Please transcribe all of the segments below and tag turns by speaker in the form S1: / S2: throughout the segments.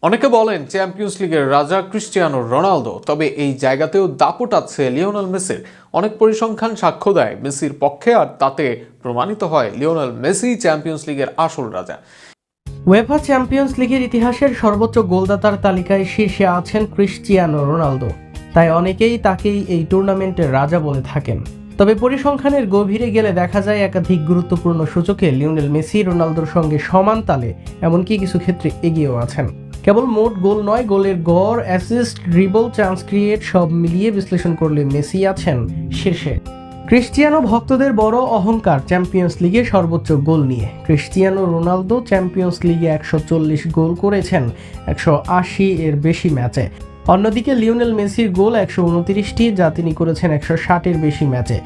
S1: অনেকে বলেন চ্যাম্পিয়ন্স লিগের রাজা ক্রিস্টিয়ানো রোনালদো, তবে এই জায়গাতেও দাপট আছে লিওনেল মেসির। অনেক পরিসংখ্যান সাক্ষ্য দেয় মেসির পক্ষে, আর তাতে প্রমাণিত হয় লিওনেল মেসি চ্যাম্পিয়ন্স লিগের আসল রাজা।
S2: উয়েফা চ্যাম্পিয়ন্স লিগের ইতিহাসের সর্বোচ্চ গোলদাতার তালিকায় শীর্ষে আছেন ক্রিস্টিয়ানো রোনালদো, তাই অনেকেই তাকেই এই টুর্নামেন্টের রাজা বলে থাকেন। তবে পরিসংখ্যানের গভীরে গেলে দেখা যায় একাধিক গুরুত্বপূর্ণ সূচকে লিওনেল মেসি রোনালদোর সঙ্গে সমান তালে, এমনকি কিছু ক্ষেত্রে এগিয়েও আছেন। কেবল মোট গোল নয়, গোলের গড়, অ্যাসিস্ট, ড্রিবল, চান্স ক্রিয়েট সব মিলিয়ে বিশ্লেষণ করলে মেসি আছেন শীর্ষে। ক্রিস্টিয়ানো ভক্তদের বড় অহংকার চ্যাম্পিয়ন্স লিগে সর্বোচ্চ গোল নিয়ে। ক্রিস্টিয়ানো রোনালদো চ্যাম্পিয়ন্স লিগে 140 গোল করেছেন 180 এর বেশি ম্যাচে। অন্যদিকে লিওনেল মেসির গোল 129টি, যা তিনি করেছেন 160-এর বেশি ম্যাচে।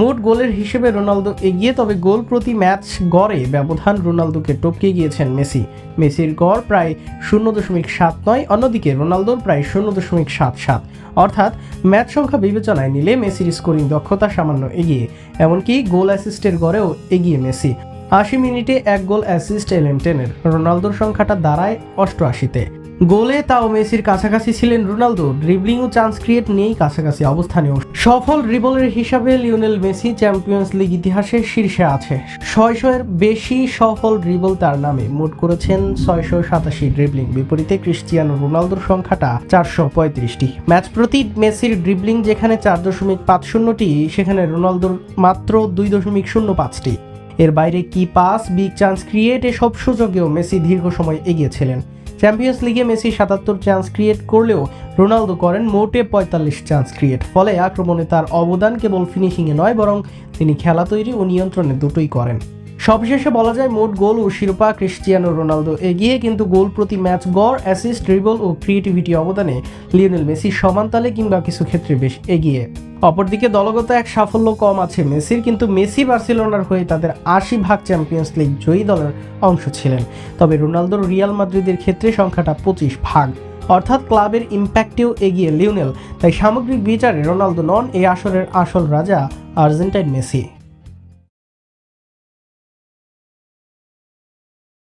S2: মোট গোলের হিসেবে রোনালদো এগিয়ে, তবে গোল প্রতি ম্যাচ গড়ে ব্যবধান রোনালদোকে টপকে গিয়েছেন মেসি। মেসির গড় প্রায় 0.79, অন্যদিকে রোনালদোর প্রায় 0.77। অর্থাৎ ম্যাচ সংখ্যা বিবেচনায় নিলে মেসির স্কোরিং দক্ষতা সামান্য এগিয়ে, এমনকি গোল অ্যাসিস্টের গড়েও এগিয়ে মেসি। 80 মিনিটে 1 গোল অ্যাসিস্ট এলএম 10-এর, রোনালদোর সংখ্যাটা দাঁড়ায় 88-তে। গোলে তাও মেসির কাছাকাছি ছিলেন রোনালদো, ড্রিবলিং ও চান্স ক্রিয়েট নিয়েই কাছাকাছি অবস্থানেও। সফল ড্রিবলের হিসাবে লিওনেল মেসি চ্যাম্পিয়ন্স লিগ ইতিহাসের শীর্ষে আছে। 600-এর বেশি সফল ড্রিবল তার নামে, মোট করেছেন 687 ড্রিবলিং। বিপরীতে ক্রিস্টিয়ানো রোনালদোর সংখ্যাটা 435টি। ম্যাচ প্রতি মেসির ড্রিবলিং যেখানে 4.50টি, সেখানে রোনালদোর মাত্র 2.05টি। এর বাইরে কি পাস, বিগ চান্স ক্রিয়েট এসব সুযোগেও মেসি দীর্ঘ সময় এগিয়েছিলেন। চ্যাম্পিয়ন্স লিগে মেসি 77 চান্স ক্রিয়েট করলেও রোনালদো করেন মোটে 45 চান্স ক্রিয়েট। ফলে আক্রমণে তার অবদান কেবল ফিনিশিংয়ে নয়, বরং তিনি খেলা তৈরি ও নিয়ন্ত্রণে দুটোই করেন। সবশেষে বলা যায় মোট গোল ও শিরোপা ক্রিস্টিয়ানো রোনালদো এগিয়ে, কিন্তু গোল প্রতি ম্যাচ গড়, অ্যাসিস্ট, ড্রিবল ও ক্রিয়েটিভিটি অবদানে লিওনেল মেসি সমান তালে কিংবা কিছু ক্ষেত্রে বেশ এগিয়ে। অপরদিকে দলগত এক সাফল্য কম আছে মেসির, কিন্তু মেসি বার্সেলোনার হয়ে তাদের 80 চ্যাম্পিয়ন্স লিগ জয়ী দলের অংশ ছিলেন। তবে রোনালদোর রিয়াল মাদ্রিদের ক্ষেত্রে সংখ্যাটা 25, অর্থাৎ ক্লাবের ইম্প্যাক্টেও এগিয়ে লিওনেল। তাই সামগ্রিক বিচারে রোনালদো নন এই আসরের আসল রাজা, আর্জেন্টাইন মেসি।